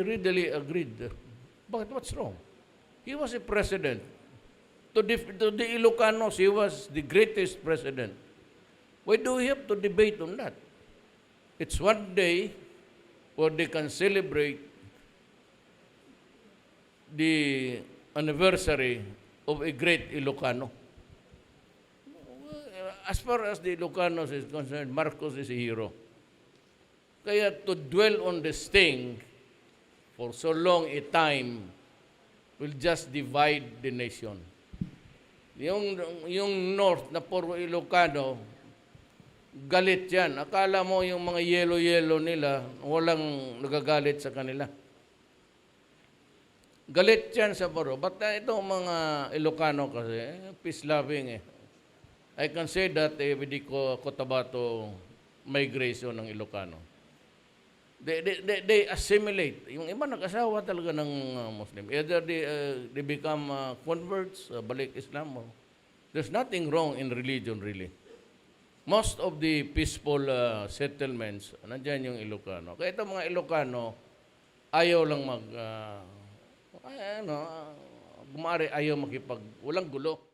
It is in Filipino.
readily agreed. Bakit? What's wrong? He was a president. To the Ilocanos, he was the greatest president. Why do we have to debate on that? It's one day where they can celebrate the anniversary of a great Ilocano. As far as the Ilocanos is concerned, Marcos is a hero. Kaya to dwell on this thing for so long a time will just divide the nation. Yung North na puro Ilocano, galit yan. Akala mo yung mga yelo-yelo nila, walang nagagalit sa kanila. Galit yan sa puro. But itong mga Ilocano kasi, peace-loving eh. I can say that with the Cotabato migration ng Ilocano. They assimilate. Yung iba nag-asawa talaga ng Muslim. Either they become converts, balik Islam. There's nothing wrong in religion really. Most of the peaceful settlements, nandyan yung Ilocano. Kaya itong mga Ilocano, ayaw lang ayaw walang gulo.